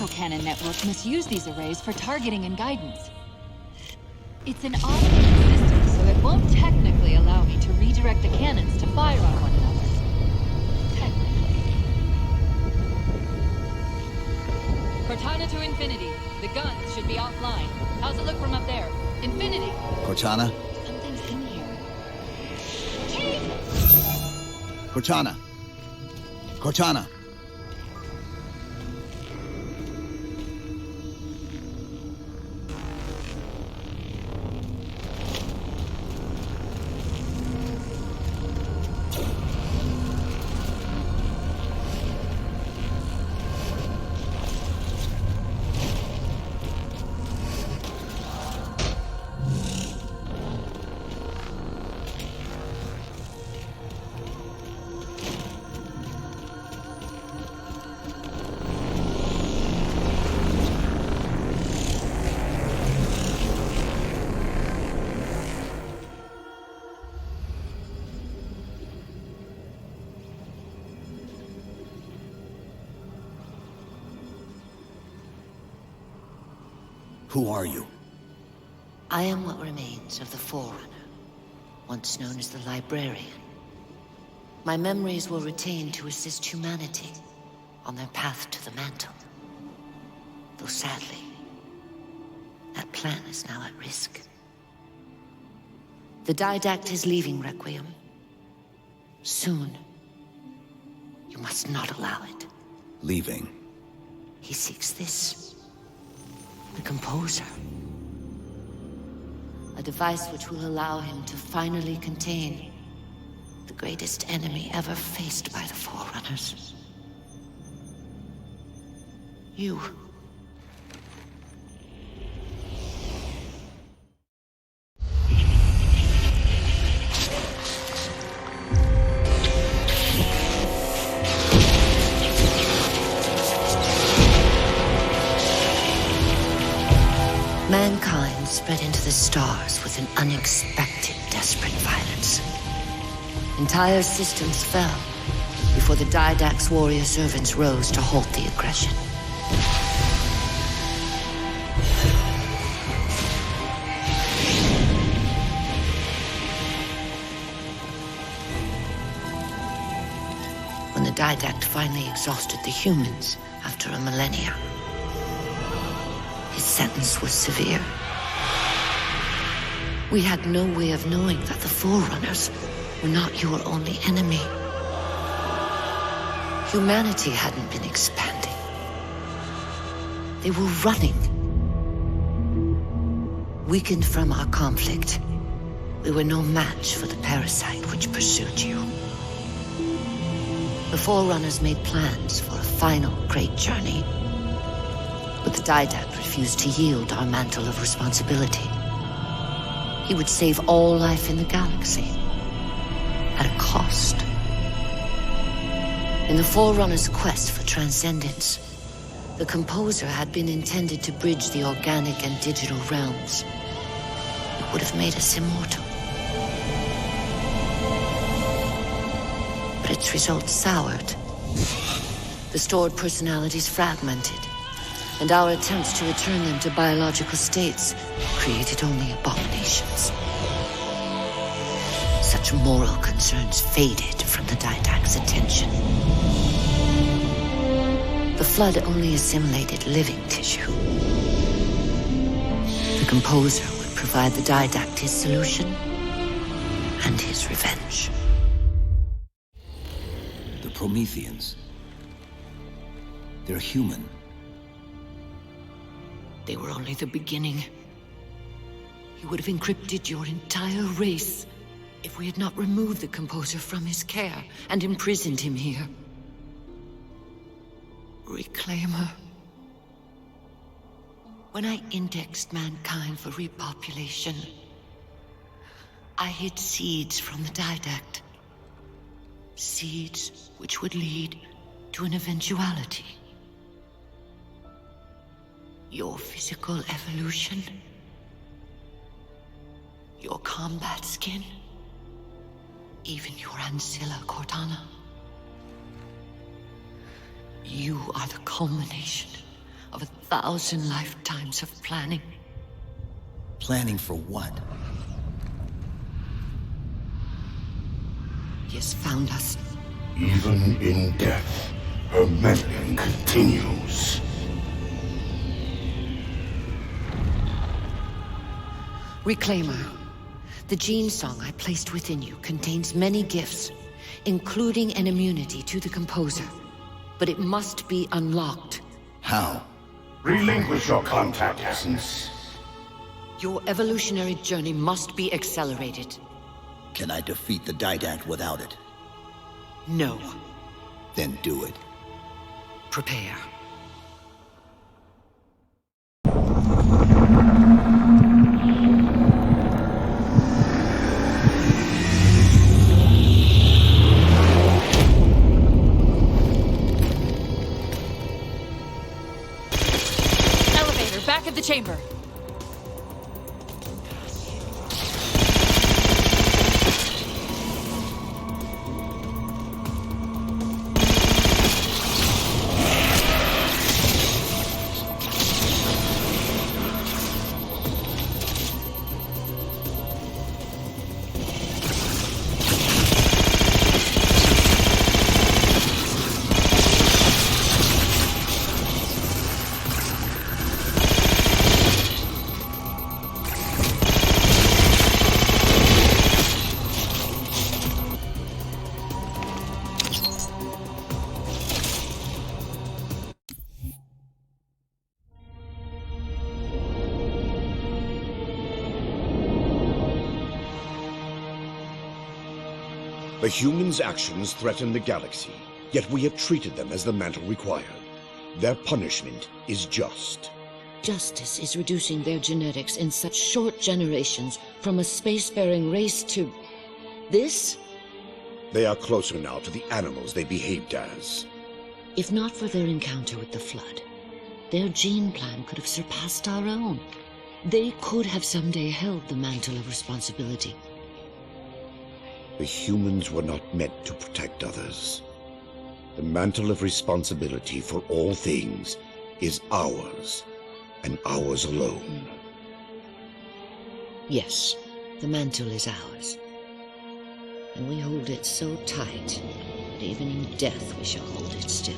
autocannon network misuse these arrays for targeting and guidance. It's an automated system, so it won't technically allow me to redirect the cannons to fire on one another. Technically. Cortana to Infinity. The guns should be offline. How's it look from up there? Infinity! Cortana? Something's in here. Chief! Cortana! Cortana! Who are you? I am what remains of the Forerunner, once known as the Librarian. My memories were retained to assist humanity on their path to the mantle. Though sadly, that plan is now at risk. The Didact is leaving Requiem. Soon. You must not allow it. Leaving. He seeks this. The Composer. A device which will allow him to finally contain the greatest enemy ever faced by the Forerunners. You. Mankind spread into the stars with an unexpected, desperate violence. Entire systems fell before the Didact's warrior servants rose to halt the aggression. When the Didact finally exhausted the humans after a millennia, his sentence was severe. We had no way of knowing that the Forerunners were not your only enemy. Humanity hadn't been expanding. They were running. Weakened from our conflict, we were no match for the parasite which pursued you. The Forerunners made plans for a final great journey. But the Didact refused to yield our mantle of responsibility. He would save all life in the galaxy, at a cost. In the Forerunner's quest for transcendence, the Composer had been intended to bridge the organic and digital realms. It would have made us immortal. But its results soured. The stored personalities fragmented, and our attempts to return them to biological states created only abominations. Such moral concerns faded from the Didact's attention. The Flood only assimilated living tissue. The Composer would provide the Didact his solution and his revenge. The Prometheans. They're human. They were only the beginning. He would have encrypted your entire race if we had not removed the Composer from his care and imprisoned him here. Reclaimer. When I indexed mankind for repopulation, I hid seeds from the Didact. Seeds which would lead to an eventuality. Your physical evolution, your combat skin, even your ancilla, Cortana. You are the culmination of 1,000 lifetimes of planning. Planning for what? He has found us. Even in death, her meddling continues. Reclaimer. The gene song I placed within you contains many gifts, including an immunity to the Composer. But it must be unlocked. How? Relinquish your contact essence. Your evolutionary journey must be accelerated. Can I defeat the Didact without it? No. Then do it. Prepare. Elevator, back of the chamber. The humans' actions threaten the galaxy, yet we have treated them as the mantle required. Their punishment is just. Justice is reducing their genetics in such short generations from a spacefaring race to... this? They are closer now to the animals they behaved as. If not for their encounter with the Flood, their gene plan could have surpassed our own. They could have someday held the mantle of responsibility. The humans were not meant to protect others. The mantle of responsibility for all things is ours, and ours alone. Yes, the mantle is ours. And we hold it so tight that even in death we shall hold it still.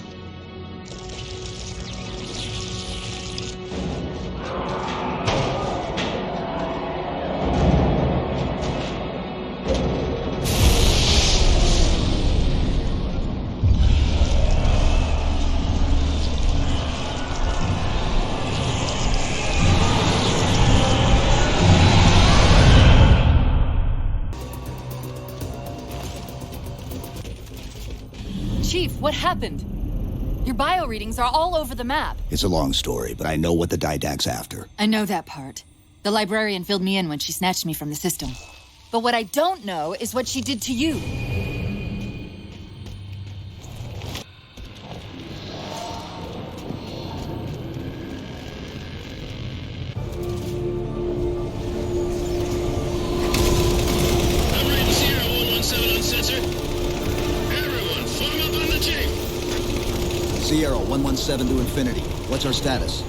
Chief, what happened? Your bio readings are all over the map. It's a long story, but I know what the Didact's after. I know that part. The librarian filled me in when she snatched me from the system. But what I don't know is what she did to you. Sierra 117 to Infinity. What's our status?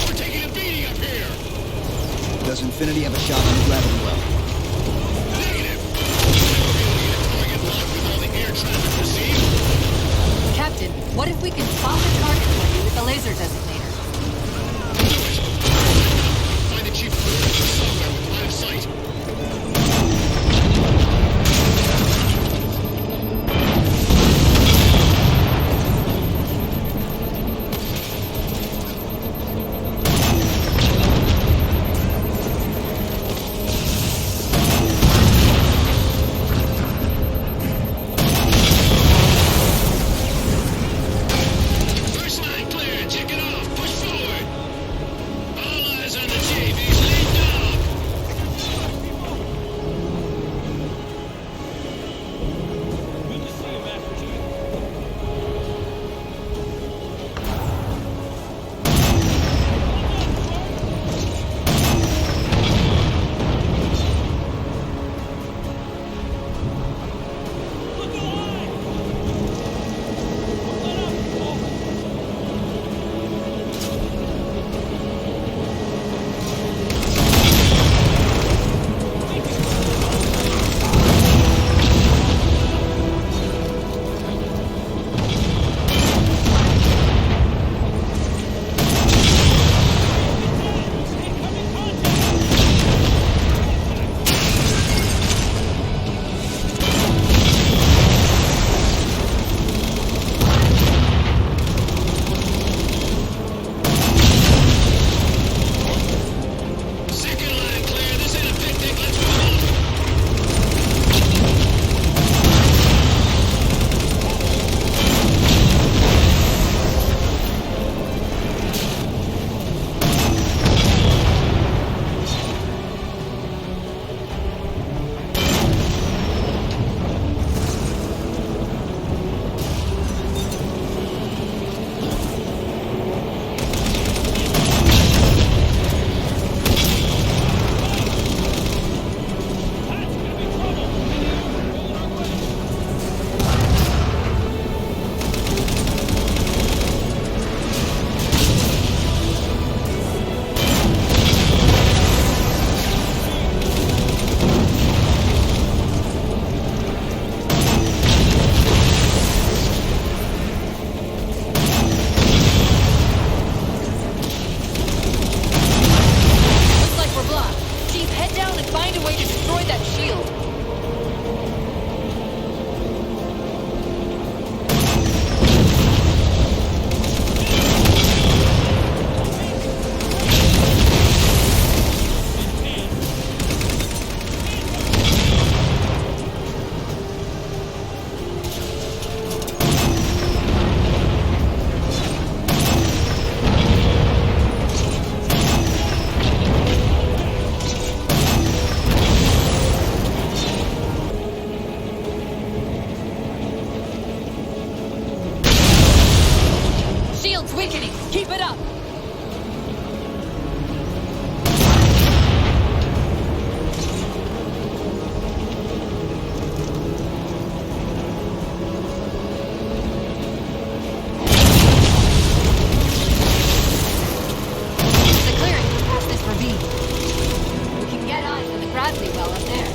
We're taking a beating up here! Does Infinity have a shot on the gravity well? Negative! Target locked with all the air traffic received. Captain, what if we can spot the target for you with the laser designator? Find the chief coordinates somewhere with line of sight. First line clear, check it off. awakening! Keep it up! There's a clearing just past this ravine. We can get eyes on the gravity well up there.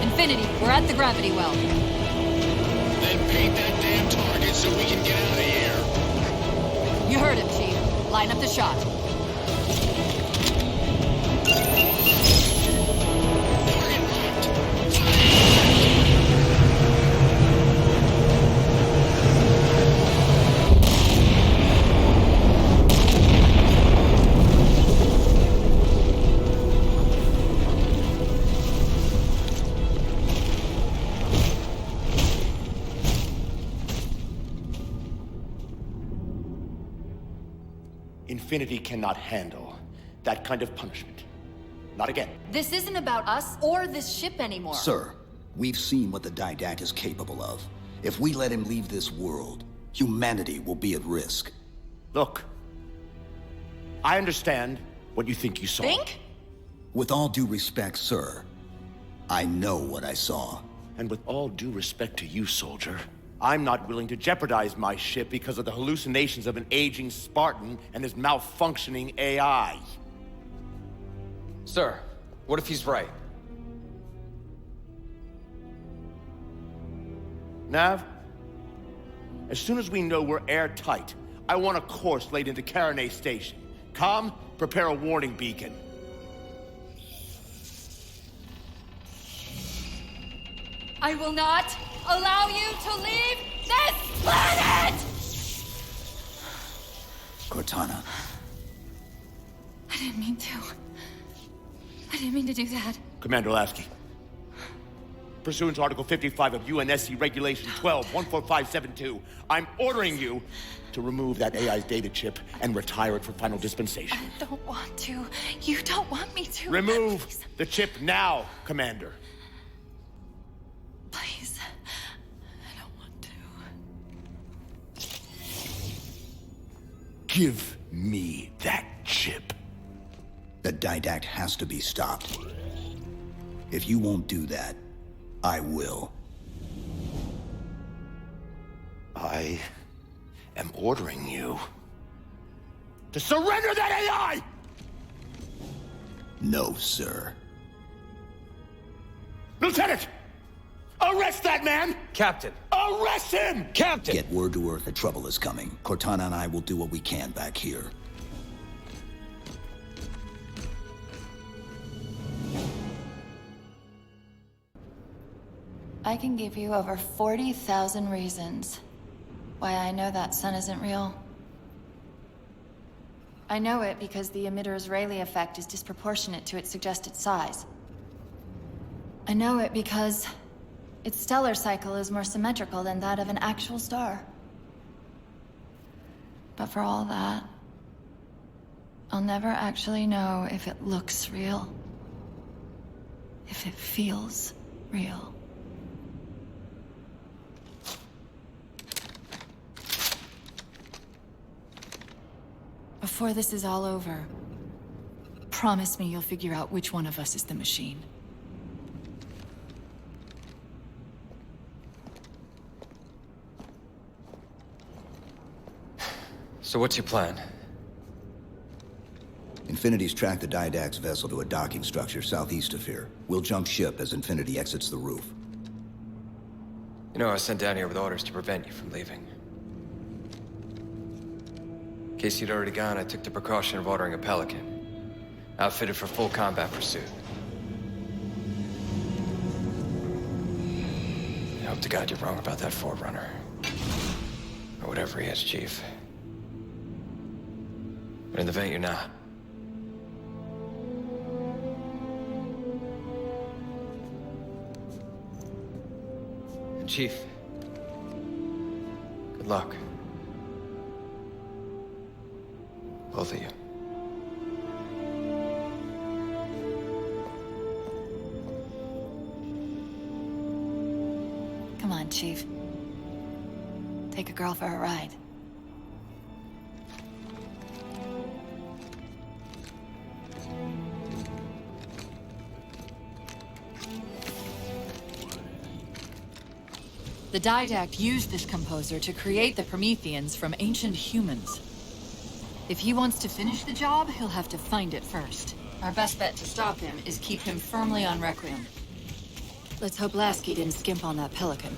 Infinity, we're at the gravity well. Then paint that damn target so we can get out of here. You heard him, Chief. Line up the shot. Target locked. Infinity cannot handle that kind of punishment. Not again. This isn't about us or this ship anymore. Sir, we've seen what the Didact is capable of. If we let him leave this world, humanity will be at risk. Look, I understand what you think you saw. Think? With all due respect, sir, I know what I saw. And with all due respect to you, soldier, I'm not willing to jeopardize my ship because of the hallucinations of an aging Spartan and his malfunctioning AI. Sir, what if he's right? Nav, as soon as we know we're airtight, I want a course laid into Caranay Station. Com, prepare a warning beacon. I will not allow you to leave this planet! Cortana, I didn't mean to. I didn't mean to do that. Commander Lasky, pursuant to Article 55 of UNSC Regulation 12-14572, I'm ordering you to remove that AI's data chip and retire it for final dispensation. I don't want to. You don't want me to. Remove Please. the chip now, Commander. Please. I don't want to. Give me that chip. the Didact has to be stopped. If you won't do that, I will. I am ordering you to surrender that AI! No, sir. Lieutenant! Arrest that man! Captain! Arrest him! Captain! Get word to Earth that trouble is coming. Cortana and I will do what we can back here. I can give you over 40,000 reasons why I know that sun isn't real. I know it because the emitter's Rayleigh effect is disproportionate to its suggested size. I know it because its stellar cycle is more symmetrical than that of an actual star. But for all that, I'll never actually know if it looks real. If it feels real. Before this is all over, promise me you'll figure out which one of us is the machine. So what's your plan? Infinity's tracked the Didact's vessel to a docking structure southeast of here. We'll jump ship as Infinity exits the roof. You know, I was sent down here with orders to prevent you from leaving. In case you'd already gone, I took the precaution of ordering a Pelican, outfitted for full combat pursuit. I hope to God you're wrong about that Forerunner. Or whatever he is, Chief. But in the vent, you're not. Chief, good luck. Both of you. Come on, Chief. Take a girl for a ride. The Didact used this composer to create the Prometheans from ancient humans. If he wants to finish the job, he'll have to find it first. Our best bet to stop him is keep him firmly on Requiem. Let's hope Lasky didn't skimp on that Pelican.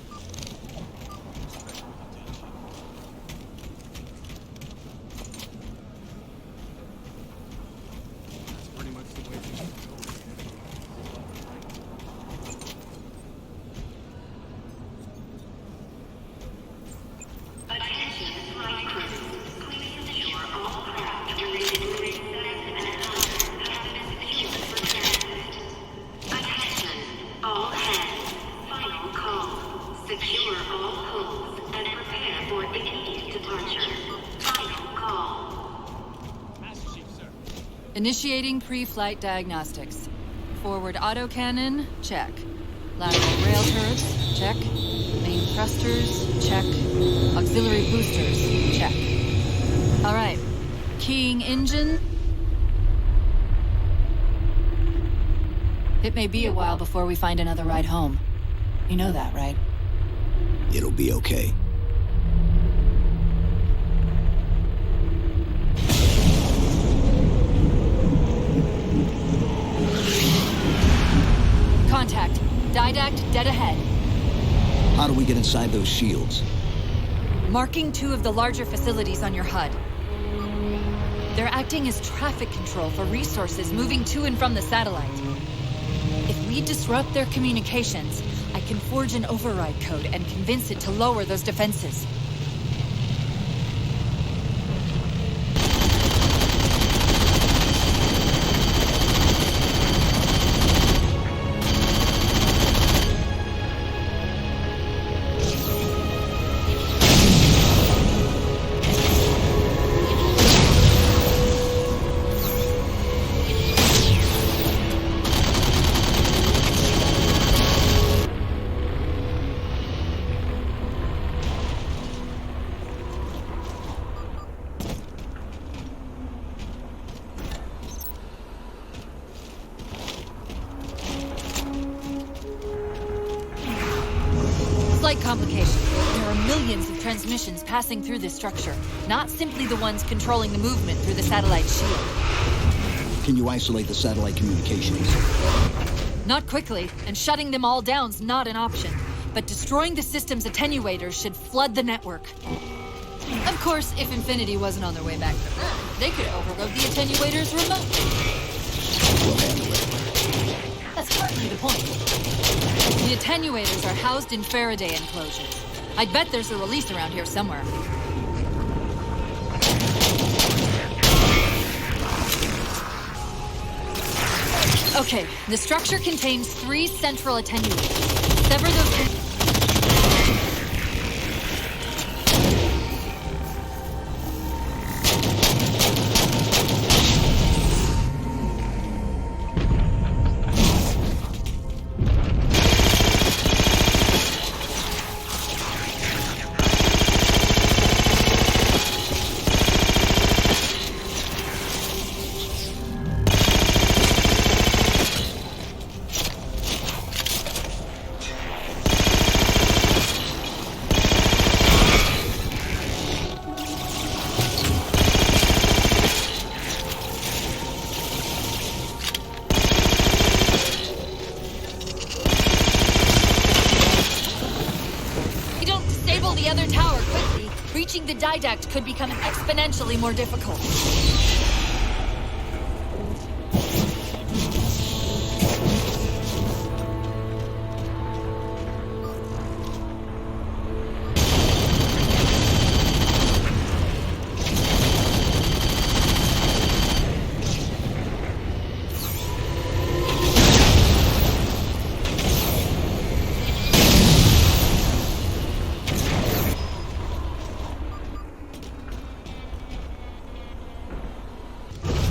Initiating pre-flight diagnostics. Forward autocannon, check. Lateral rail turrets, check. Main thrusters, check. Auxiliary boosters, check. All right. Keying engine. It may be a while before we find another ride home. You know that, right? It'll be okay. Contact. Didact dead ahead. How do we get inside those shields? Marking 2 of the larger facilities on your HUD. They're acting as traffic control for resources moving to and from the satellite. If we disrupt their communications, I can forge an override code and convince it to lower those defenses. Slight complication. There are millions of transmissions passing through this structure, not simply the ones controlling the movement through the satellite shield. Can you isolate the satellite communications? Not quickly, and shutting them all down's not an option. But destroying the system's attenuators should flood the network. Of course, if Infinity wasn't on their way back from Earth, they could overload the attenuators remotely. We'll handle it. That's partly the point. The attenuators are housed in Faraday enclosures. I'd bet there's a release around here somewhere. Okay, the structure contains 3 central attenuators. Sever those... Reaching the Didact could become exponentially more difficult.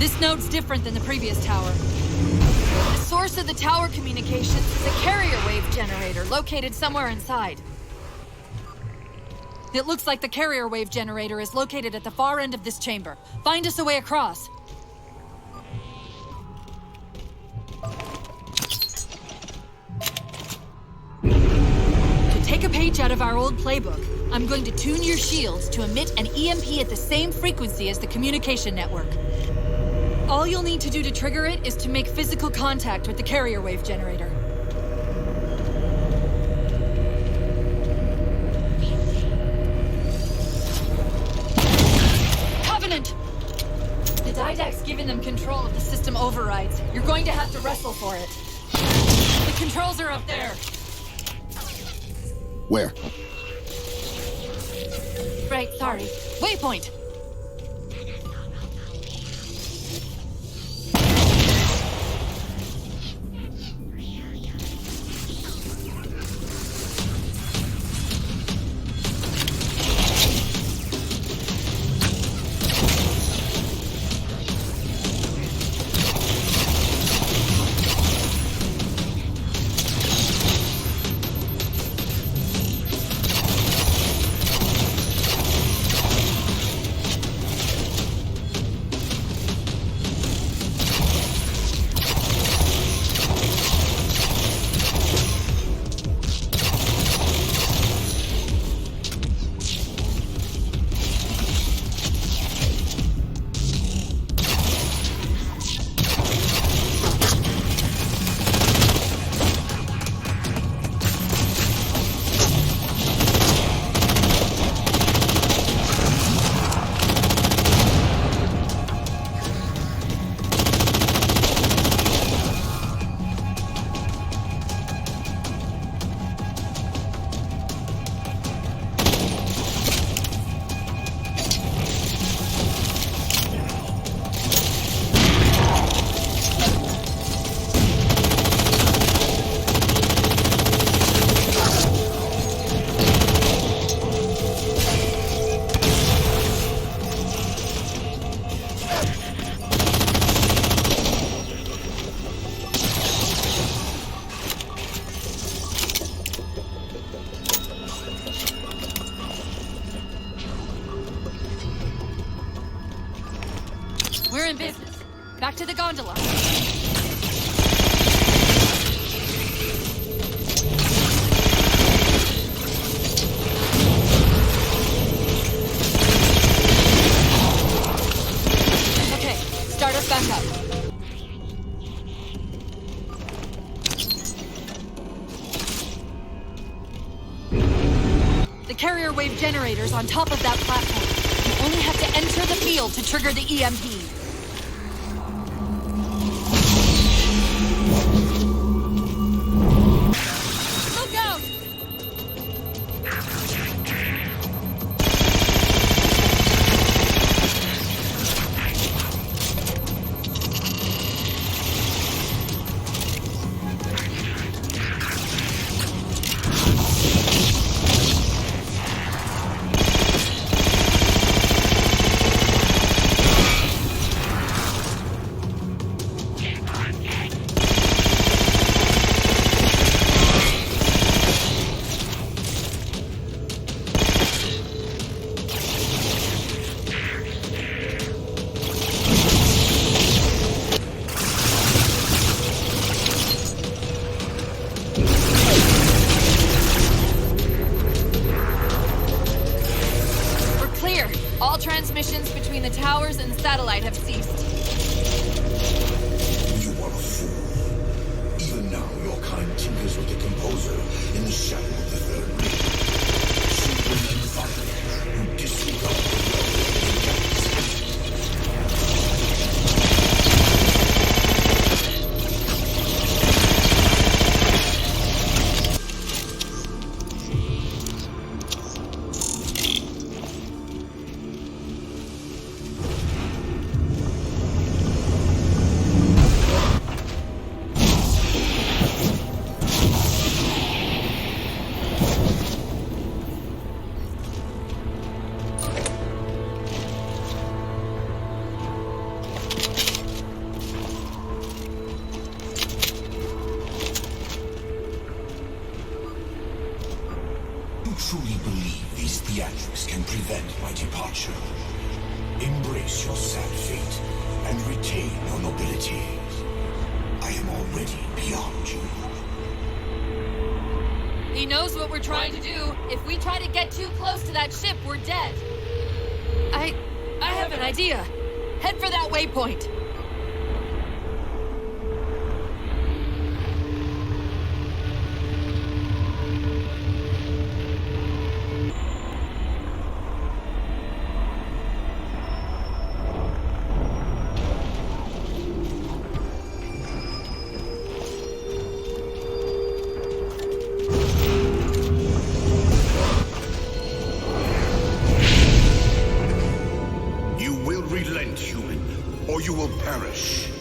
This node's different than the previous tower. The source of the tower communications is a carrier wave generator located somewhere inside. It looks like the carrier wave generator is located at the far end of this chamber. Find us a way across. To take a page out of our old playbook, I'm going to tune your shields to emit an EMP at the same frequency as the communication network. All you'll need to do to trigger it is to make physical contact with the carrier wave generator. Covenant! The Didact's given them control of the system overrides. You're going to have to wrestle for it. The controls are up there. Where? Right, sorry. Waypoint! We're in business. Back to the gondola. Okay, start us back up. The carrier wave generator's on top of that platform. You only have to enter the field to trigger the EMP. All transmissions between the towers and the satellite have ceased. You are a fool. Even now, your kind tinkers with the composer in the shadow of the third ring. Children and fathers who disregard the prevent my departure. Embrace your sad fate and retain your nobility. I am already beyond you. He knows what we're trying to do. If we try to get too close to that ship, we're dead. I have an idea. Head for that waypoint. You will perish.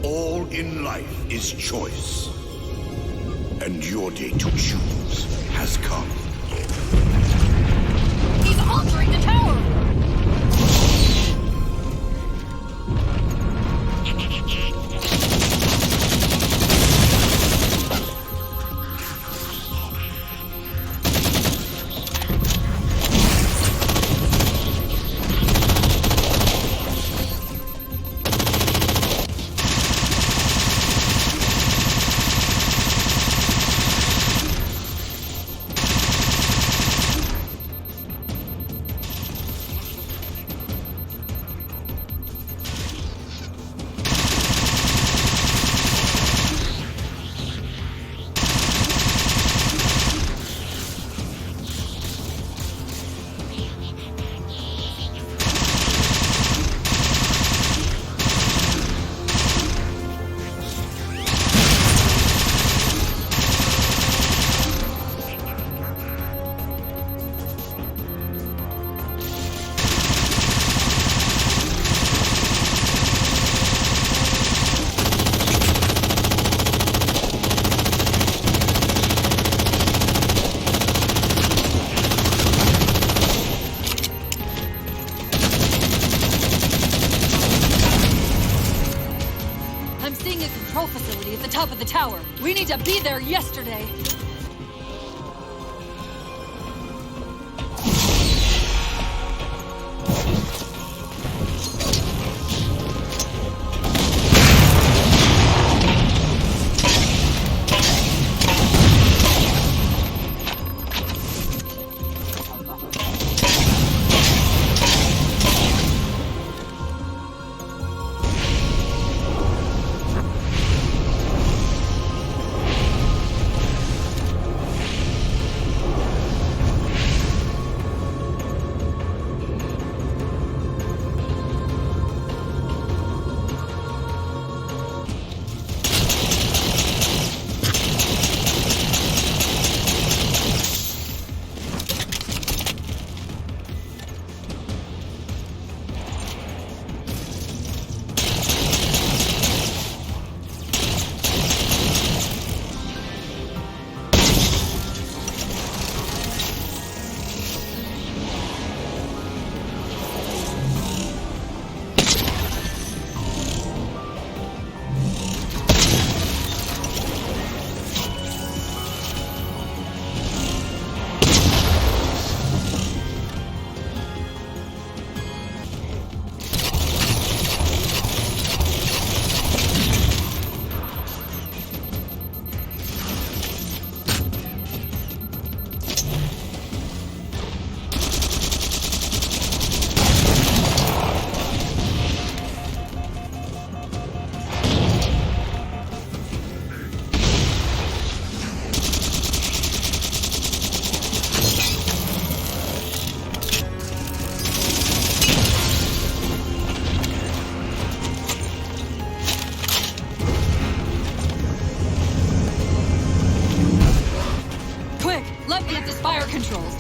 All in life is choice. And your day to choose has come. He's altering the tower! Facility at the top of the tower. We need to be there yesterday. Controls.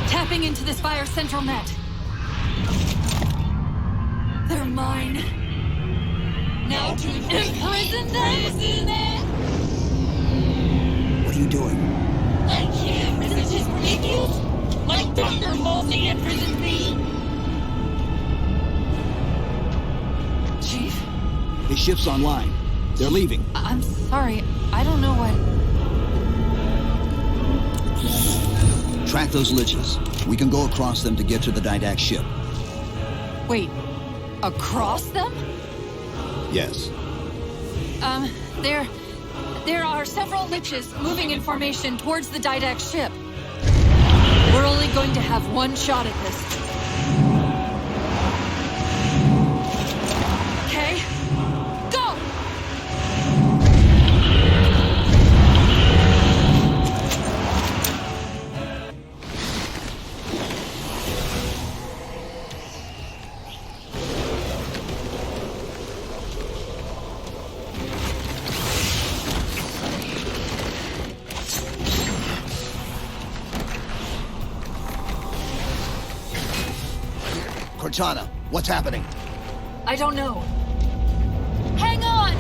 Tapping into this fire's central net. They're mine. Now to imprison them! What are you doing? I can't resist his ridiculous! Like thunderbolts he imprisoned me! Chief? His ship's online. They're leaving. I'm sorry. I don't know what... Track those liches. We can go across them to get to the Didact ship. Wait, across them? Yes. There are several liches moving in formation towards the Didact ship. We're only going to have one shot at this. Okay? Go! Cortana, what's happening? I don't know. Hang on!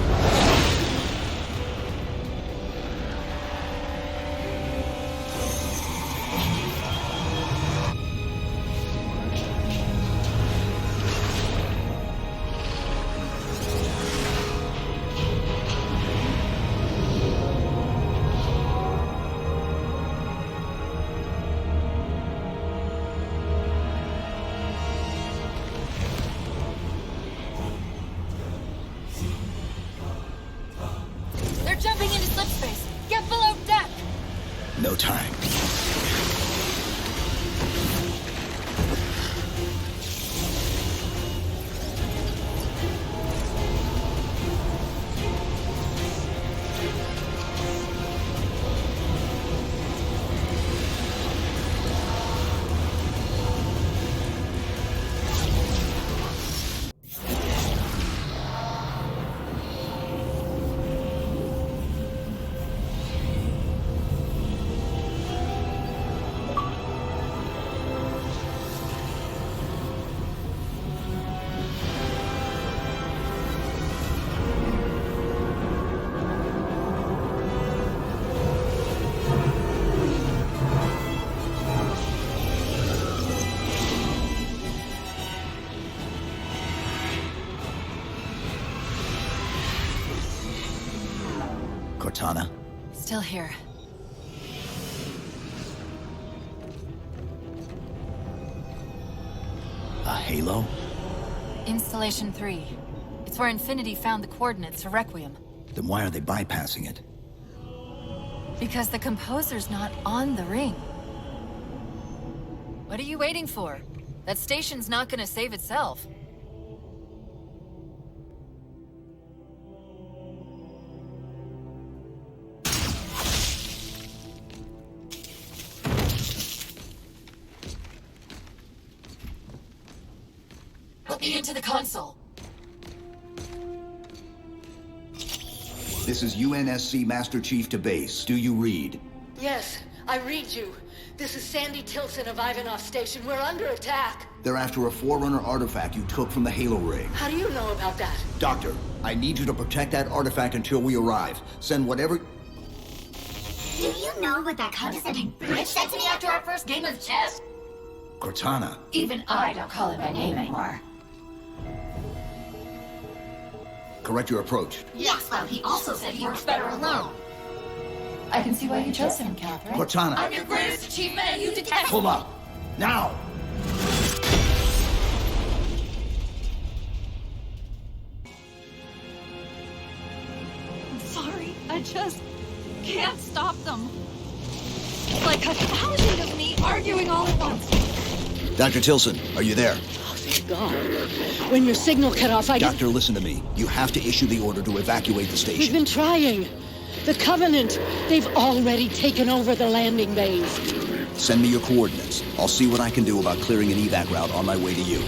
They're jumping into slip space. Get below deck! No time. Cortana? Still here. A halo? Installation 3. It's where Infinity found the coordinates for Requiem. Then why are they bypassing it? Because the composer's not on the ring. What are you waiting for? That station's not gonna save itself. Put me into the console. This is UNSC Master Chief to base. Do you read? Yes, I read you. This is Sandy Tilson of Ivanov Station. We're under attack. They're after a Forerunner artifact you took from the Halo ring. How do you know about that? Doctor, I need you to protect that artifact until we arrive. Send whatever... Do you know what that condescending bitch said to me after our first game of chess? Cortana. Even I don't call it by name anymore. Correct your approach. Yes, well, he also said he works better alone. I can see why you chose him, Catherine. Cortana. I'm your greatest achievement and you detest— Pull up. Now! I'm sorry. I just can't stop them. Like 1,000 of me arguing all at once. Dr. Tilson, are you there? Oh, thank God. When your signal cut off, Doctor, listen to me. You have to issue the order to evacuate the We've station. been trying. The Covenant, they've already taken over the landing bays. Send me your coordinates. I'll see what I can do about clearing an evac route on my way to you.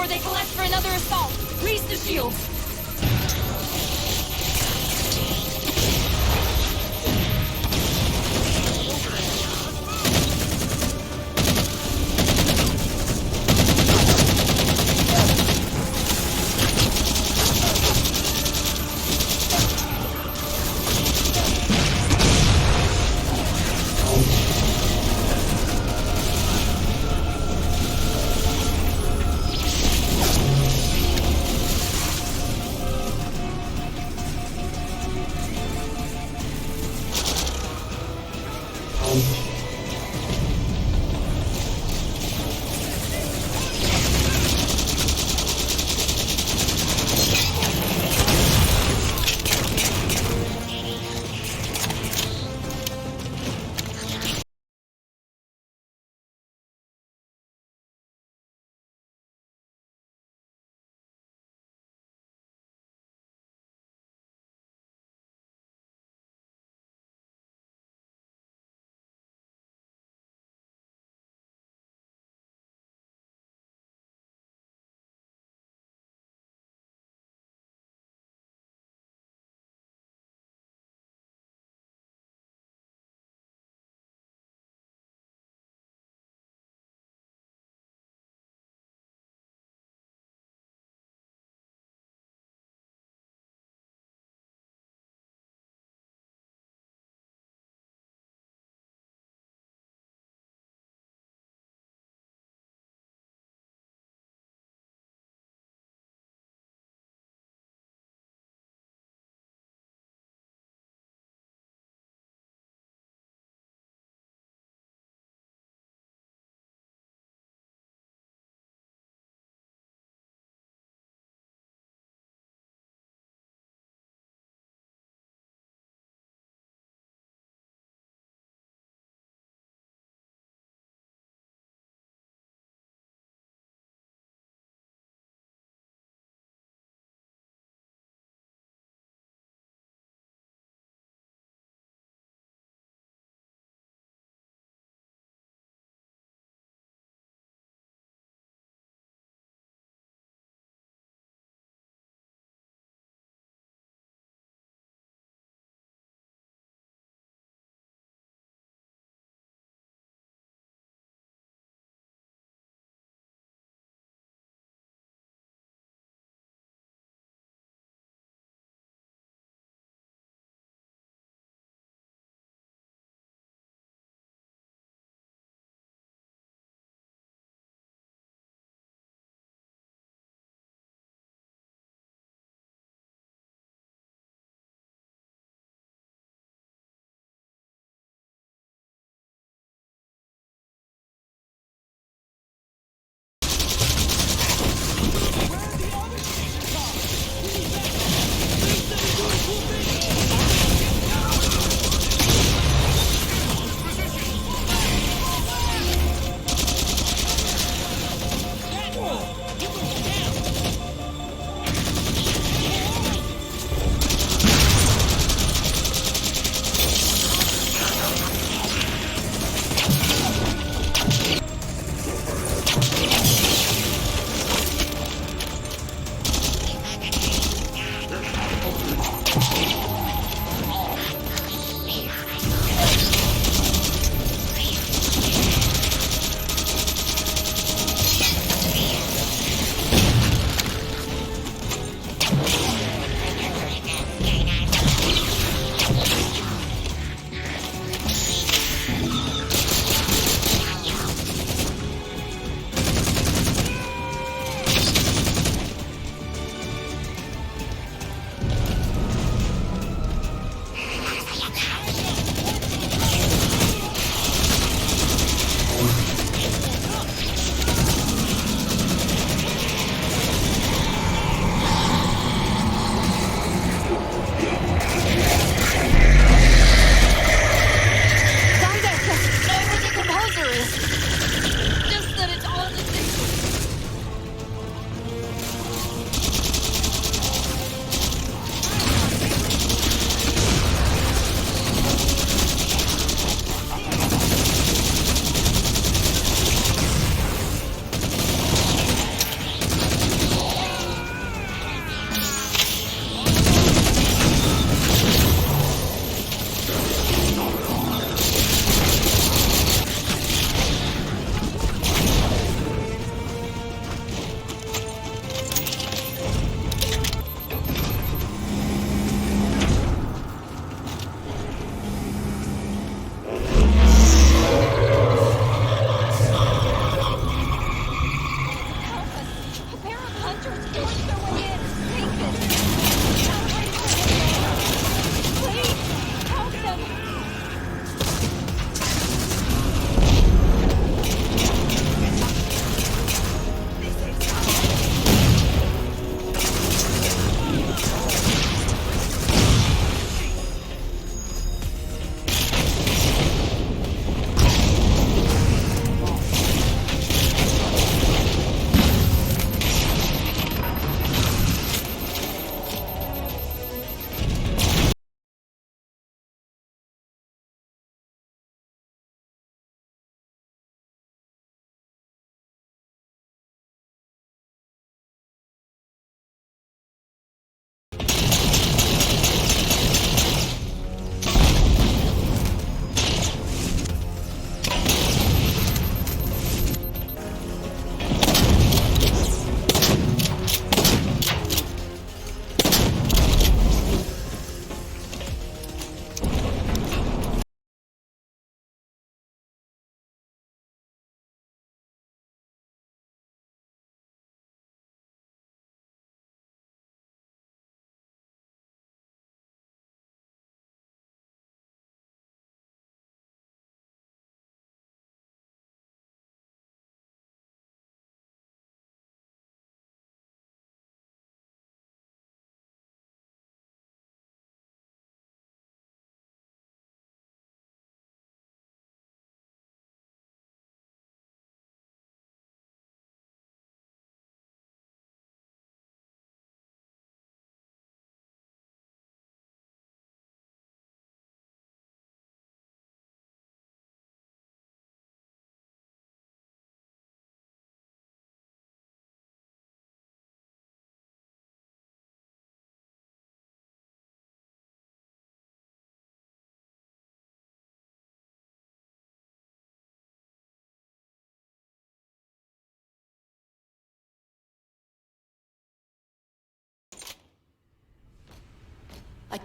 before they collect for another assault. Raise the shields.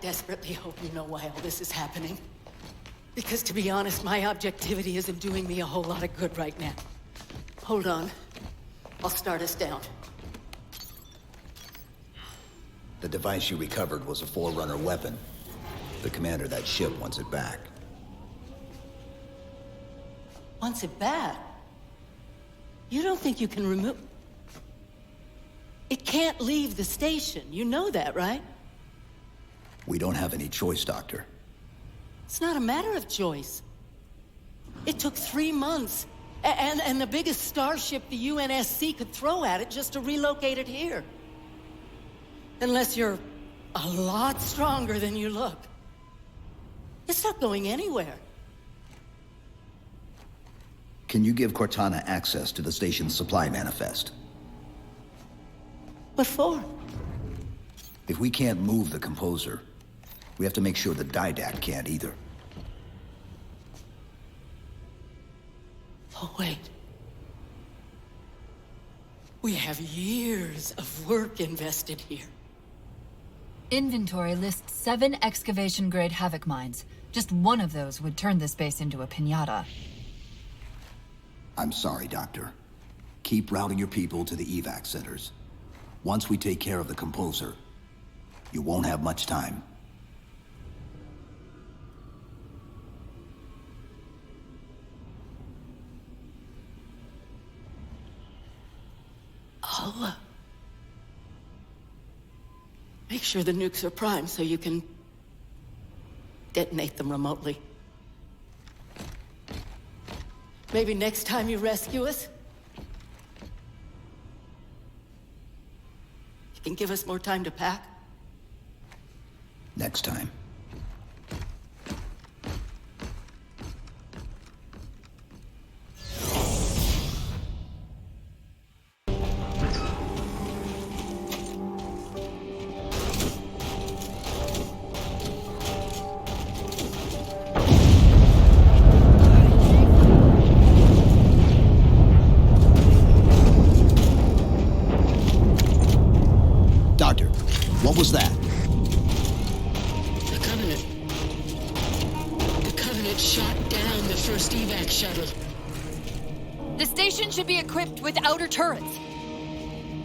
desperately hope you know why all this is happening. Because to be honest, my objectivity isn't doing me a whole lot of good right now. Hold on. I'll start us down. The device you recovered was a Forerunner weapon. The commander of that ship wants it back. Wants it back? You don't think you can remove... It can't leave the station. You know that, right? We don't have any choice, Doctor. It's not a matter of choice. It took 3 months. And the biggest starship the UNSC could throw at it just to relocate it here. Unless you're a lot stronger than you look. It's not going anywhere. Can you give Cortana access to the station's supply manifest? What for? If we can't move the composer, we have to make sure the Didact can't either. Oh, wait. We have years of work invested here. Inventory lists 7 excavation-grade Havoc mines. Just one of those would turn this base into a piñata. I'm sorry, Doctor. Keep routing your people to the evac centers. Once we take care of the composer, you won't have much time. I'll make sure the nukes are primed so you can detonate them remotely. Maybe next time you rescue us, you can give us more time to pack. Next time. Doctor, what was that? The Covenant shot down the first evac shuttle. The station should be equipped with outer turrets.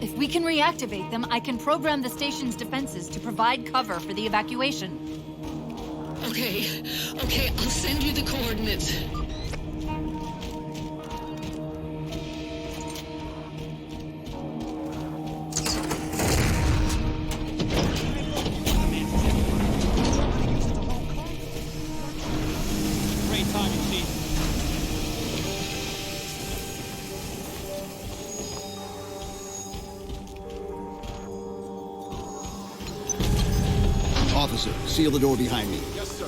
If we can reactivate them, I can program the station's defenses to provide cover for the evacuation. Okay, I'll send you the coordinates. Officer, seal the door behind me. Yes, sir.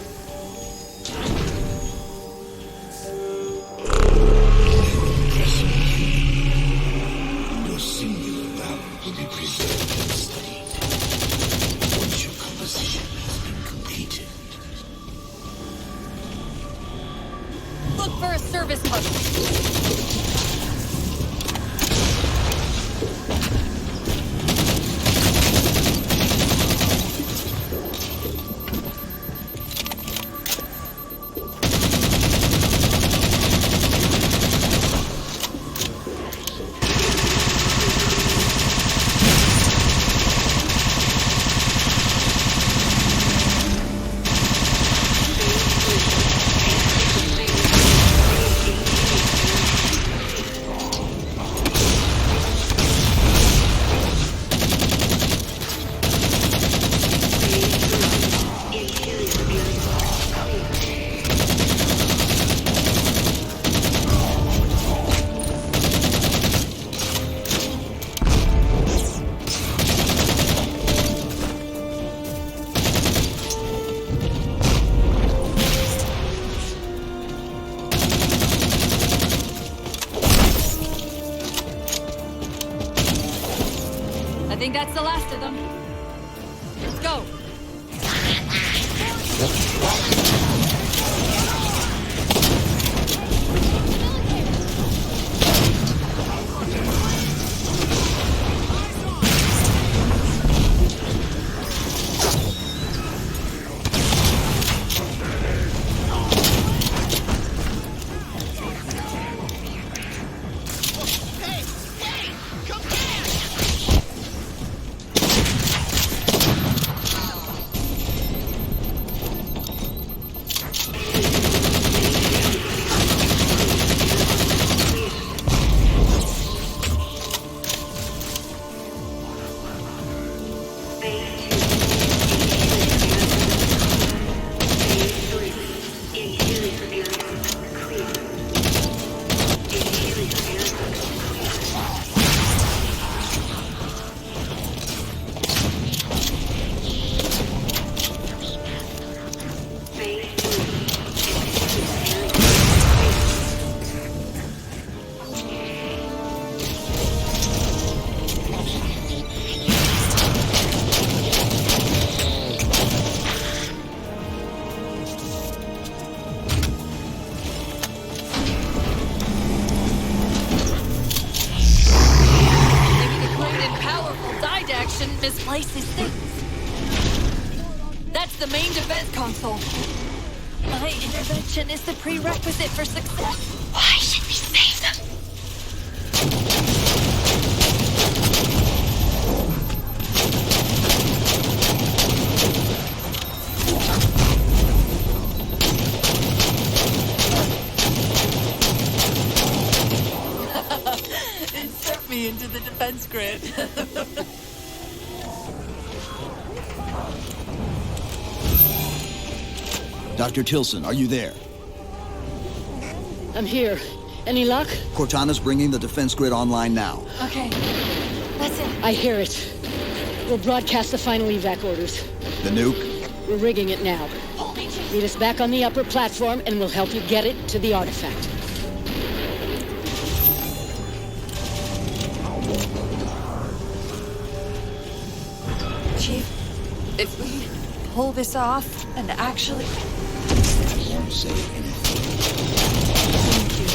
Your singular value will be preserved and studied. Once your composition has been completed. Look for a service puzzle. I think that's the last of them. Let's go. misplaces things. That's the main defense console. My intervention is the prerequisite for success. Why should we save them? Insert me into the defense grid. Dr. Tilson, are you there? I'm here. Any luck? Cortana's bringing the defense grid online now. Okay, that's it. I hear it. We'll broadcast the final evac orders. The nuke? We're rigging it now. Meet us back on the upper platform and we'll help you get it to the artifact. Chief, if we pull this off and actually... I won't say anything. Thank you.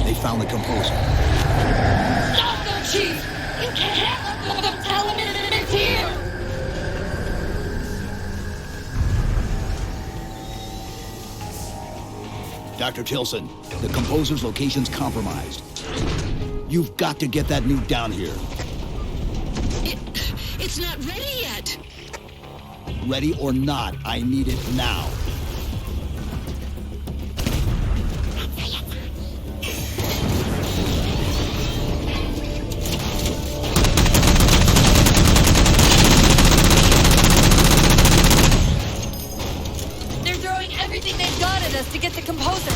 They found the composer. Stop them, Chief! You can't handle them! Tell them it's here! Dr. Tilson, the composer's location's compromised. You've got to get that nuke down here. It's not ready yet! Ready or not, I need it now. They're throwing everything they've got at us to get the composer.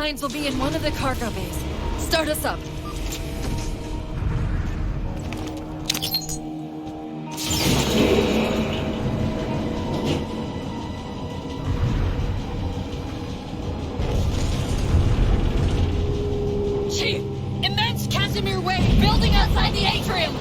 lines will be in one of the cargo bays. Start us up. Chief! Immense Casimir wave building outside the atrium!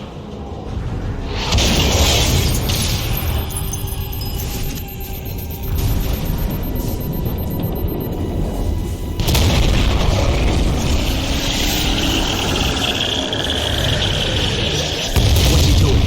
What's he doing?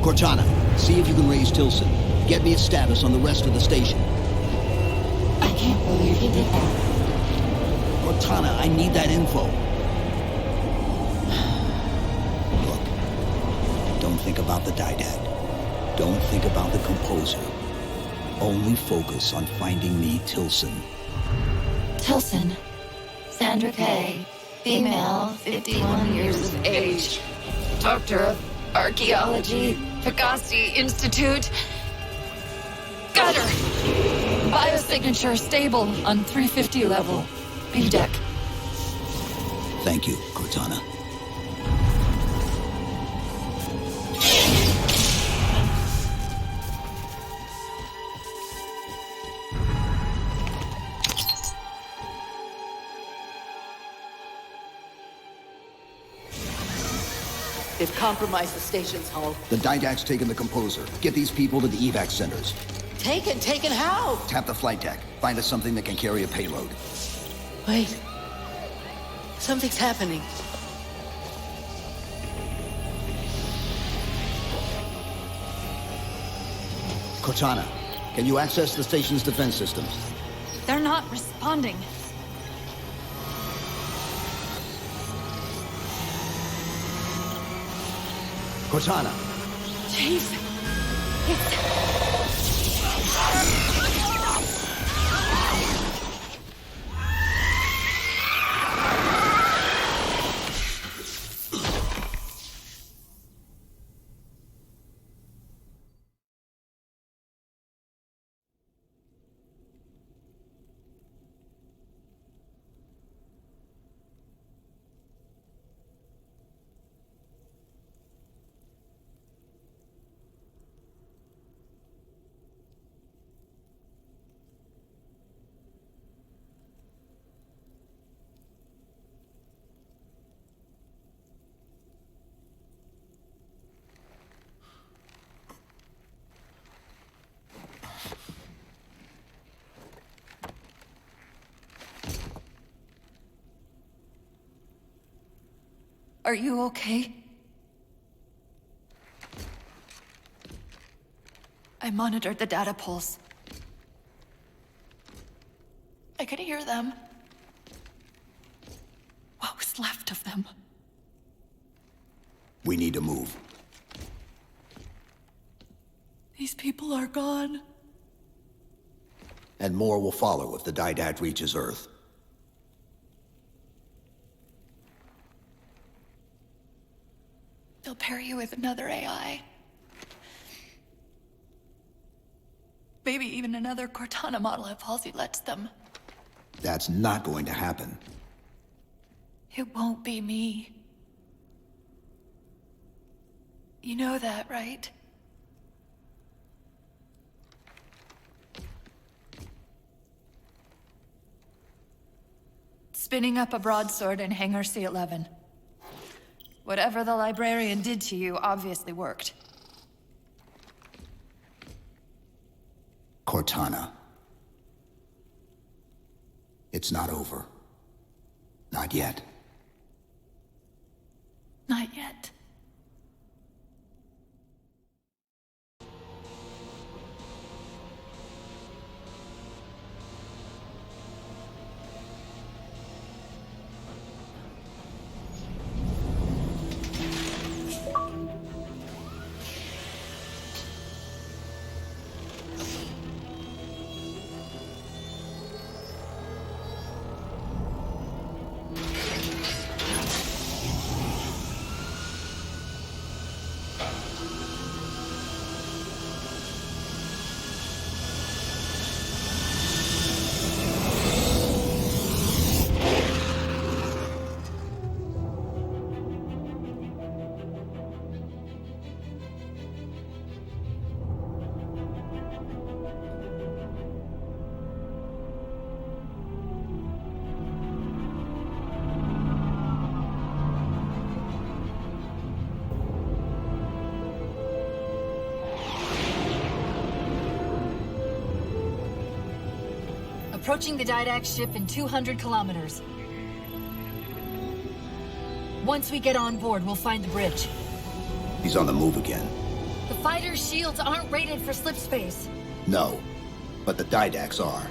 Cortana, see if you can raise Tilson. Get me a status on the rest of the station. I can't believe he did that. Cortana, I need that info. Look, don't think about the Didact. Don't think about the Composer. Only focus on finding me Tilson. Tilson. Sandra Kay. Female, 51 years of age. Doctor of Archaeology. Pegasi Institute. Got her! Biosignature stable on 350 level. B deck. Thank you, Cortana. They've compromised the station's hull. The Didact's taken the Composer. Get these people to the evac centers. Taken how? Tap the flight deck. Find us something that can carry a payload. Wait. Something's happening. Cortana, can you access the station's defense systems? They're not responding. Cortana, Chief, it's... Are you okay? I monitored the data pulse. I could hear them. What was left of them? we need to move. These people are gone. And more will follow if the Didact reaches Earth. They'll pair you with another AI. Maybe even another Cortana model if Halsey lets them. That's not going to happen. It won't be me. You know that, right? Spinning up a broadsword in Hangar C-11. Whatever the librarian did to you obviously worked. Cortana. It's not over. Not yet. Not yet. approaching the Didact ship in 200 kilometers. Once we get on board, we'll find the bridge. He's on the move again. The fighter's shields aren't rated for slip space. No, but the Didacts are.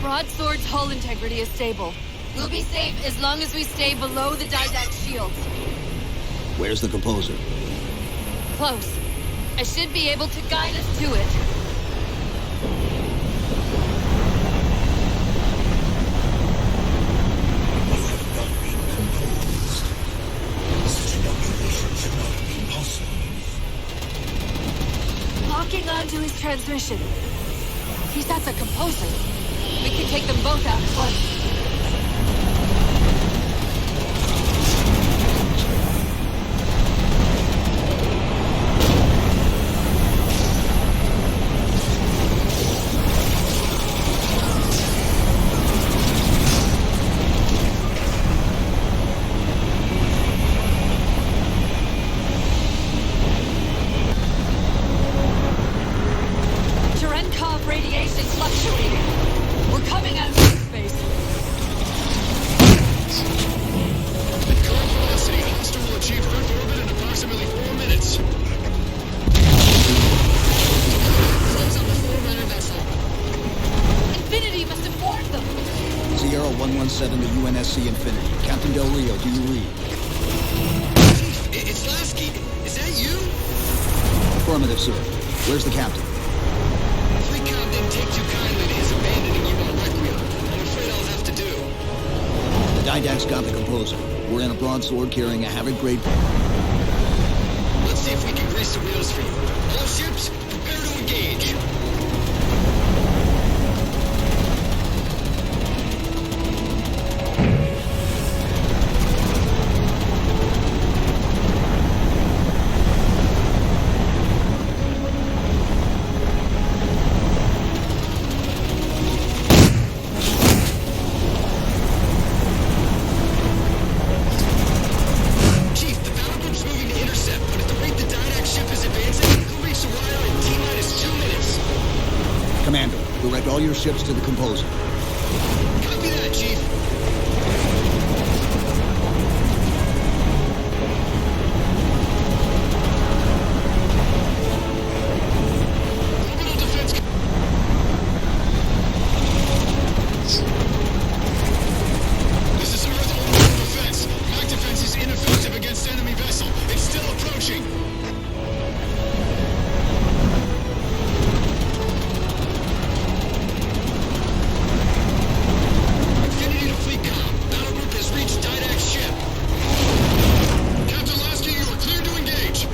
Broadsword's hull integrity is stable. We'll be safe as long as we stay below the Didact shields. Where's the Composer? Close. I should be able to guide us to it. You have not been composed. Such inoculation should not be possible. Locking onto his transmission. He's at the Composer. We can take them both out at once. Cherenkov radiation fluctuating. We're coming out of space. Current velocity. Hostile will achieve Earth orbit in approximately 4 minutes. Close on the forerunner vessel. Infinity must have warned them. Sierra 117 to UNSC Infinity. Captain Del Rio, do you read? Chief, it's Lasky. Is that you? Affirmative, sir. Where's the captain? FleetCom didn't take too kindly to his abandoning you on Requiem. I'm afraid I'll have to do. The Didacts got the Composer. We're in a broadsword carrying a Havoc-grade... Let's see if we can grease the wheels for you. All ships, prepare to engage. Chief, the battle group's moving to intercept, but at the rate the Didact ship is advancing, we'll reach the wire in T-minus 2 minutes. Commander, direct all your ships to the Composer. Copy that, Chief. Orbital defense. This is Earth orbital defense. Mag defense is ineffective against enemy vessel. It's still approaching. Infinity to FleetCom. Battle group has reached Didact's ship. Captain Lasky, you are cleared to engage.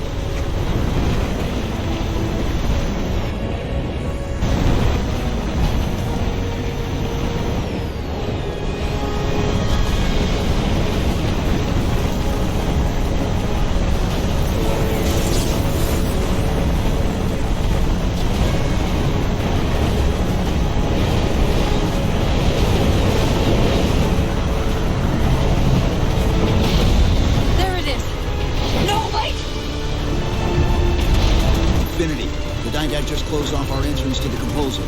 There it is. No, wait! Infinity, the Didact just closed off our entrance to the Composer.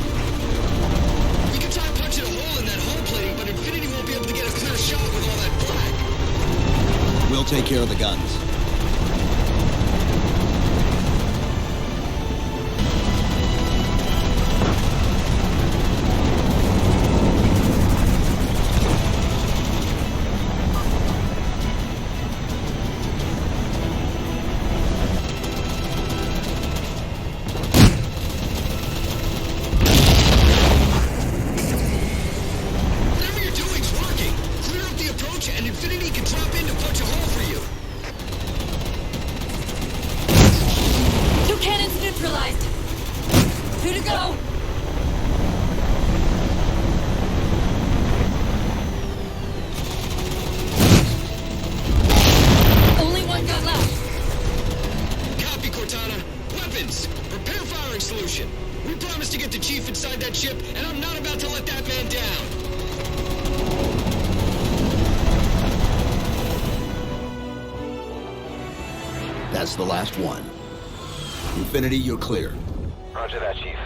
We can try punching a hole in that hull plating, but Infinity won't be able to get a clear shot with all that black. We'll take care of the guns. Whatever you're doing's working. Clear up the approach, and Infinity can drop in to punch a hole for you. 2 cannons neutralized. 2 to go. weapons! Repair firing solution! We promised to get the Chief inside that ship, and I'm not about to let that man down! That's the last one. Infinity, you're clear. Roger that, Chief.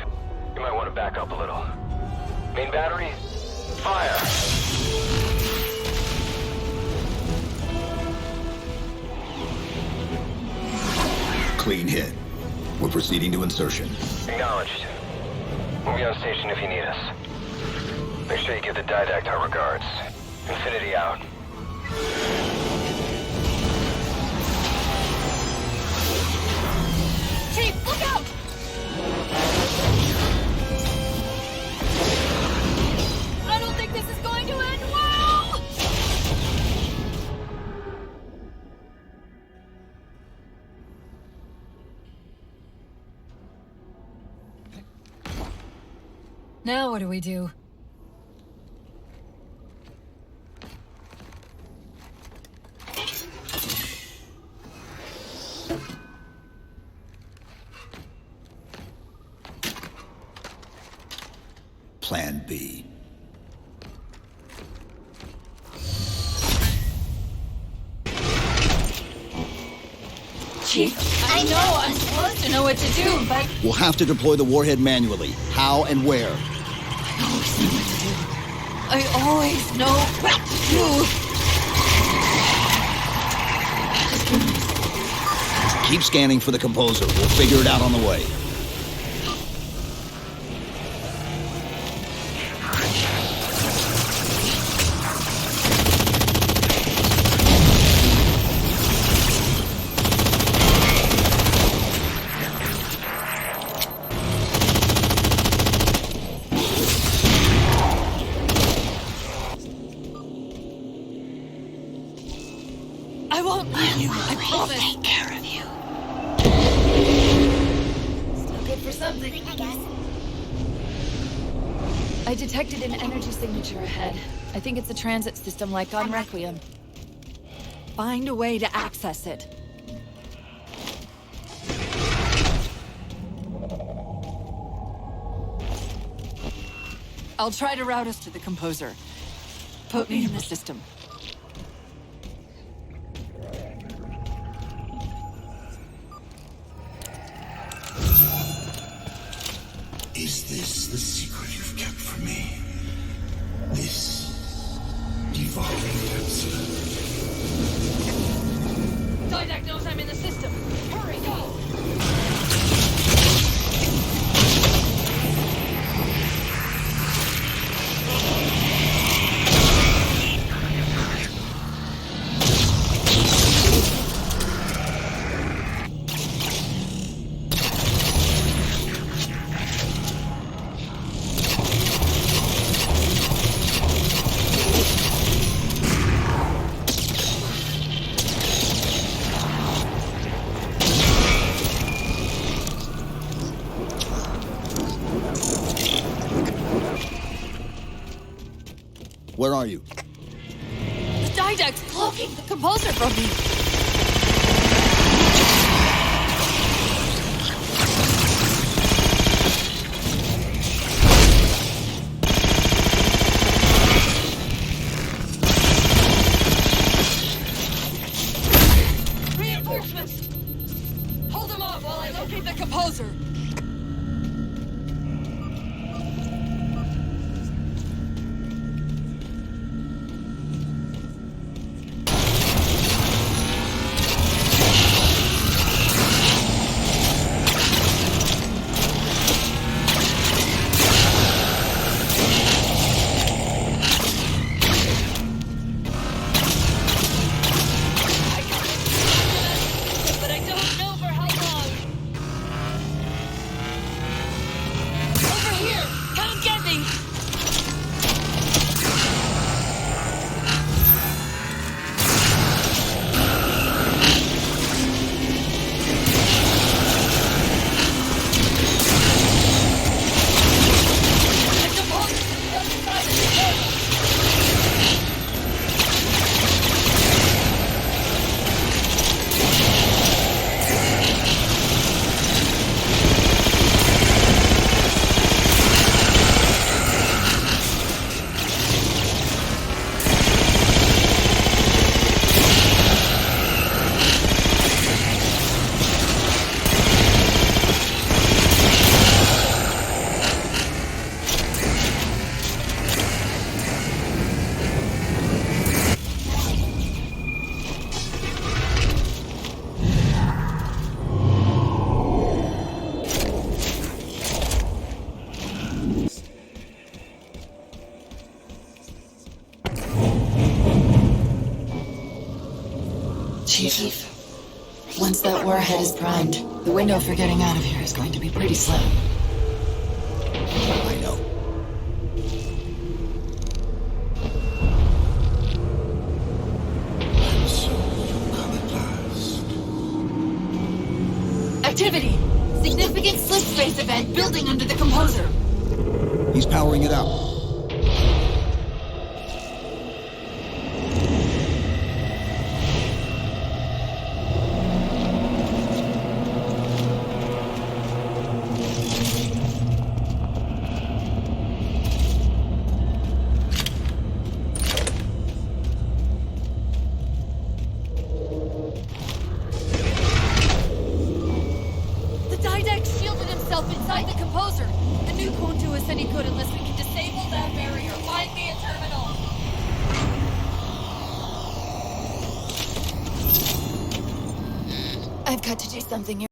You might want to back up a little. Main battery, fire! Clean hit. We're proceeding to insertion. Acknowledged. We'll be on station if you need us. Make sure you give the Didact our regards. Infinity out. Chief, look out! I don't think this is going to end well! Now what do we do? Plan B. Chief, I know I'm supposed to know what to do, but We'll have to deploy the warhead manually. How and where? I always know what to do. Keep scanning for the composer. We'll figure it out on the way. I won't leave you, I promise. Take care of you. Still good for something, I guess. I detected an energy signature ahead. I think it's a transit system like on Requiem. Find a way to access it. I'll try to route us to the composer. Put me in the system. Is this the secret you've kept from me? This devolving cancer? Didact knows I'm in the system. Hurry, go! Where are you? The Didact's cloaking the composer from me. Reinforcements! Hold them off while I locate the composer. But I don't know for how long. Chief. Once that warhead is primed, the window for getting out of here is going to be pretty slim. I know. And so you come at last. Activity! Significant slip space event building under the composer. He's powering it up. The Didact shielded himself inside the composer. The nuke won't do us any good unless we can disable that barrier. Find me a terminal. I've got to do something here.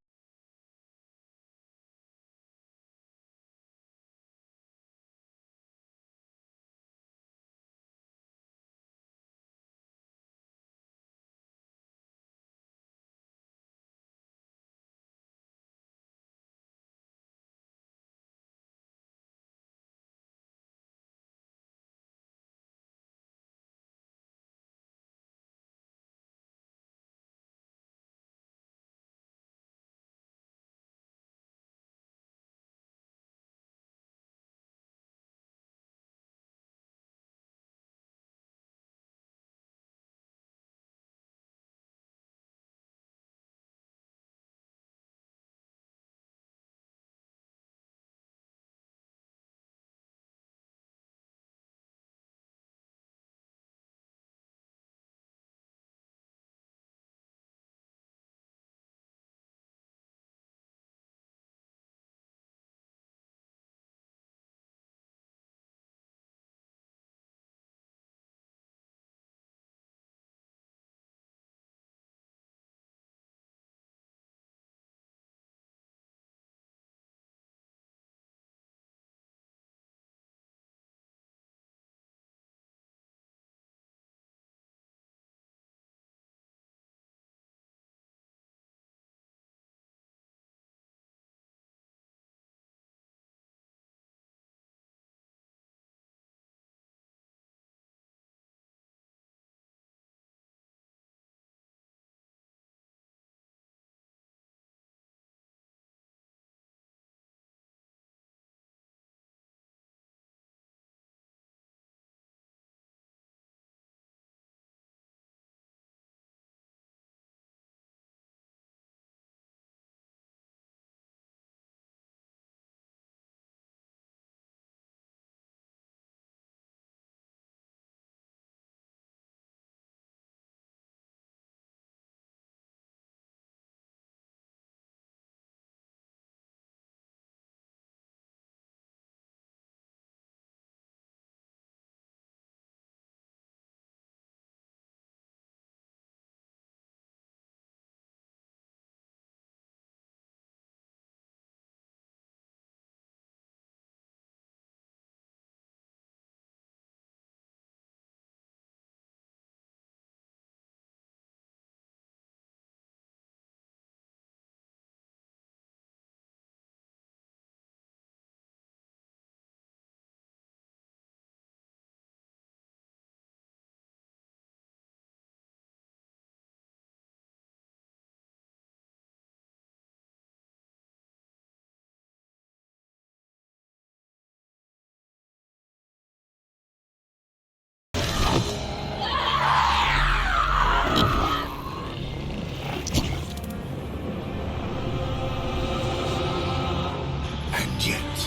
And yet,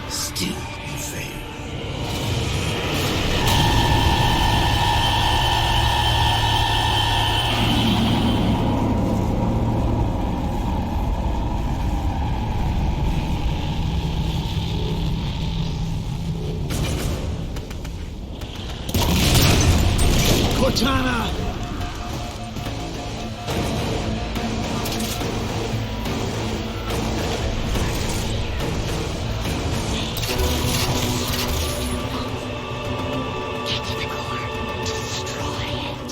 still you fail. Cortana! Get to the core. Destroy it.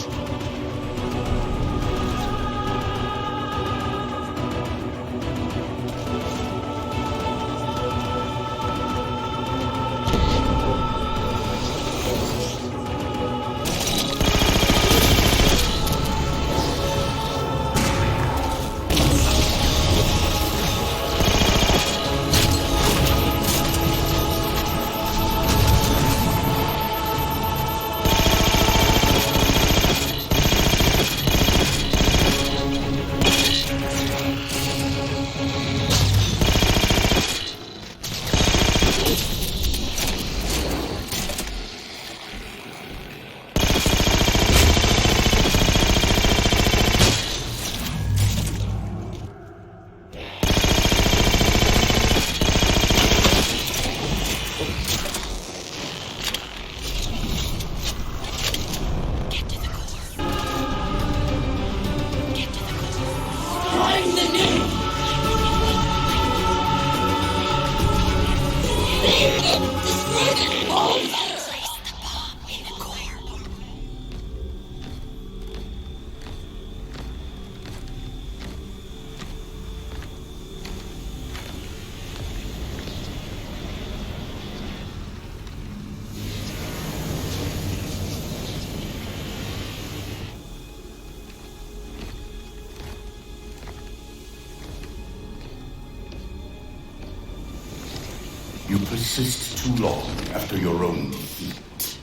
You persist too long after your own defeat.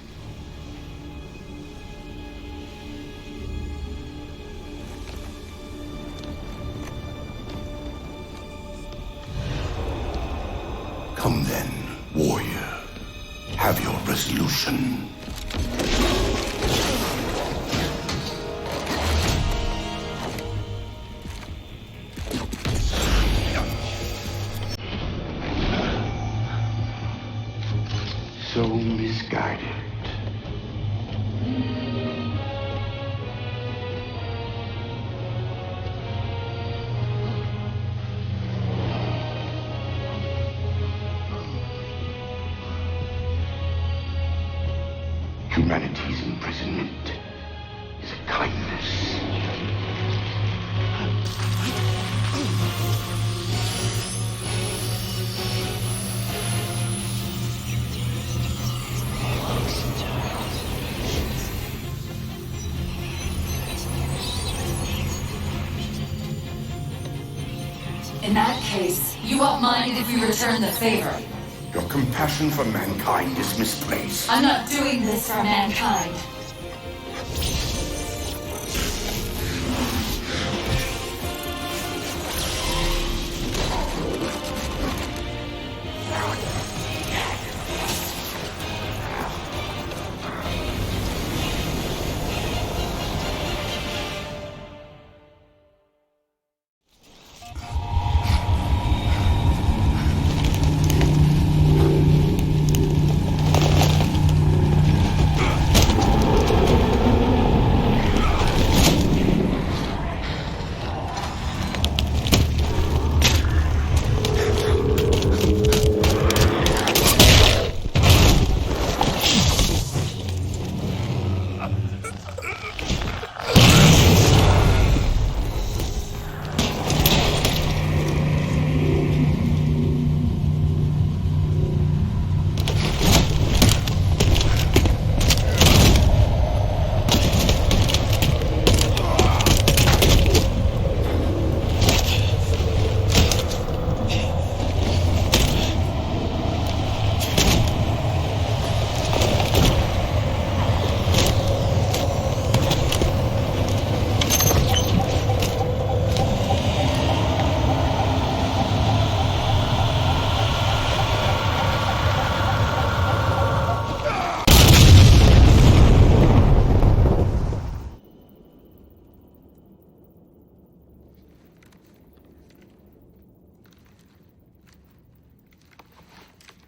Come then, warrior. Have your resolution. So misguided. Humanity's imprisonment is a kindness. In that case, you won't mind if we return the favor. Your compassion for mankind is misplaced. I'm not doing this for mankind.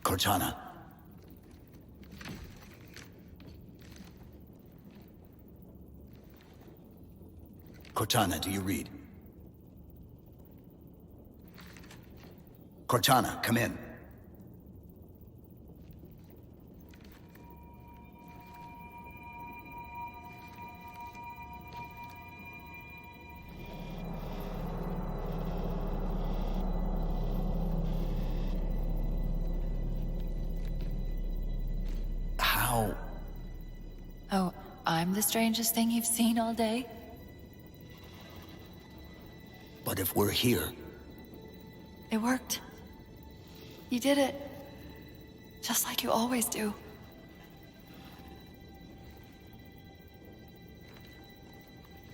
Cortana. Cortana, do you read? Cortana, come in. How? Oh, I'm the strangest thing you've seen all day? But if we're here... It worked. You did it. Just like you always do.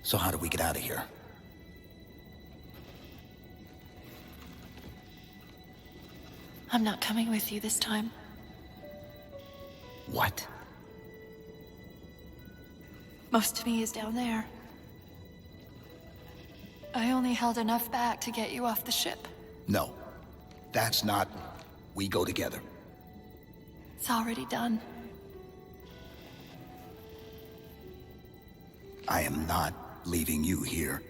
So how do we get out of here? I'm not coming with you this time. What? Most of me is down there. I only held enough back to get you off the ship. No. That's not... We go together. It's already done. I am not leaving you here.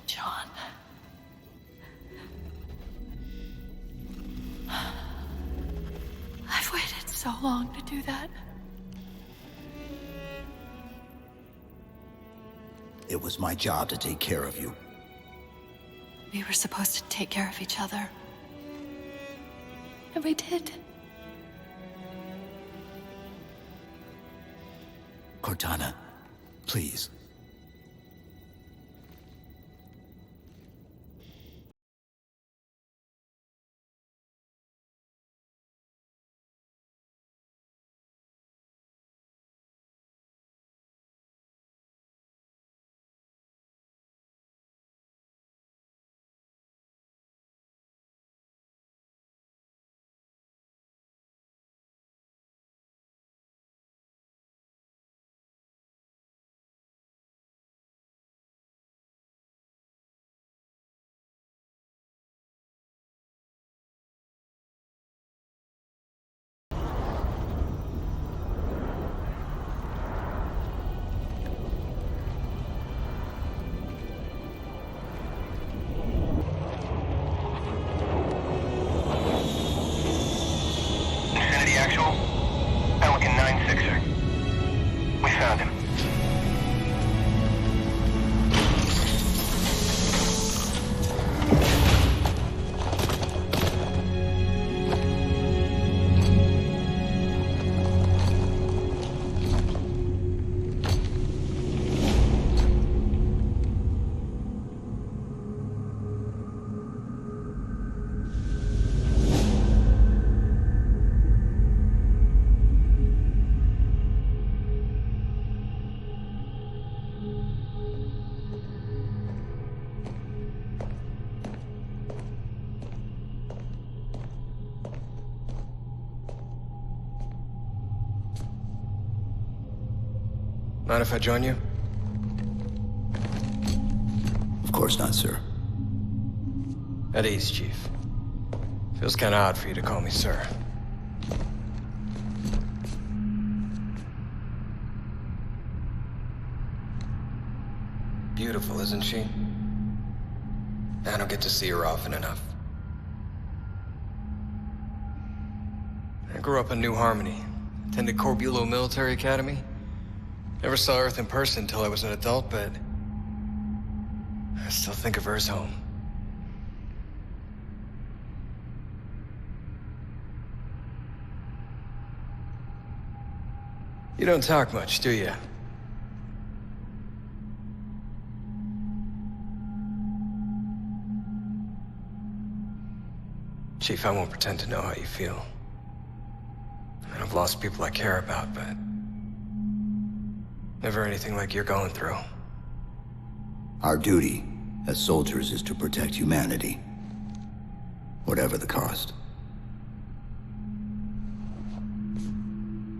John. I've waited so long to do that. It was my job to take care of you. We were supposed to take care of each other. And we did. Cortana, please. Mind if I join you? Of course not, sir. At ease, Chief. Feels kinda odd for you to call me sir. Beautiful, isn't she? I don't get to see her often enough. I grew up in New Harmony, attended Corbulo Military Academy. Never saw Earth in person until I was an adult, but I still think of her as home. You don't talk much, do you? Chief, I won't pretend to know how you feel. I've lost people I care about, but never anything like you're going through. Our duty as soldiers is to protect humanity, whatever the cost.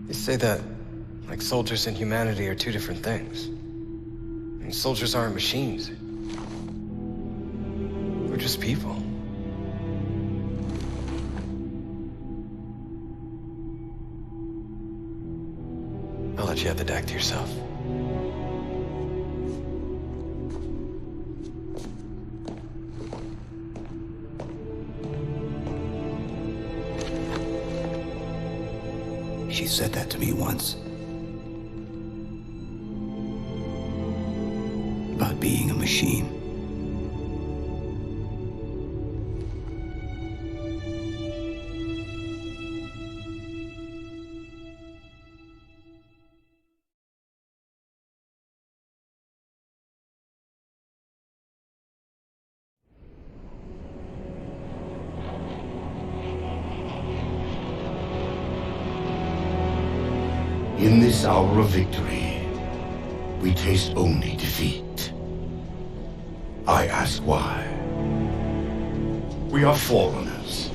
You say that like soldiers and humanity are two different things. I mean, soldiers aren't machines. We're just people. I'll let you have the deck to yourself. She said that to me once. About being a machine. In this hour of victory, we taste only defeat. I ask why. We are forerunners,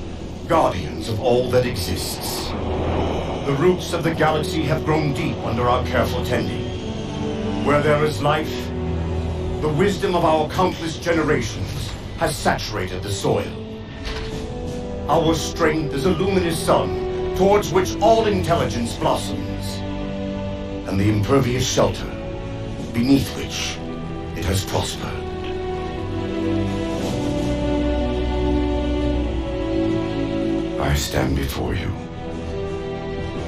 guardians of all that exists. The roots of the galaxy have grown deep under our careful tending. Where there is life, the wisdom of our countless generations has saturated the soil. Our strength is a luminous sun towards which all intelligence blossoms, and the impervious shelter beneath which it has prospered. I stand before you,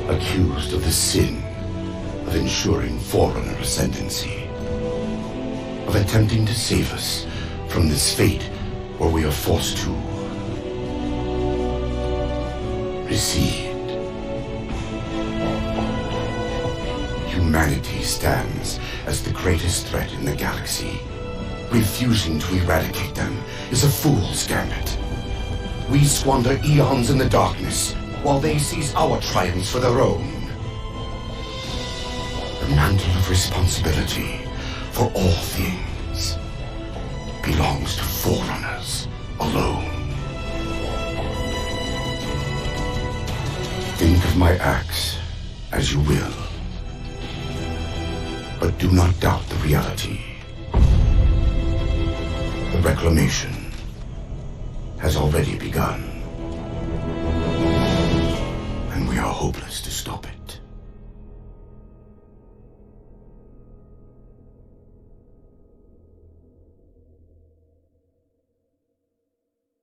accused of the sin of ensuring Forerunner ascendancy, of attempting to save us from this fate where we are forced to recede. Humanity stands as the greatest threat in the galaxy. Refusing to eradicate them is a fool's gambit. We squander eons in the darkness, while they seize our triumphs for their own. The mantle of responsibility for all things belongs to Forerunners alone. Think of my acts as you will, but do not doubt the reality. The reclamation has already begun, and we are hopeless to stop it.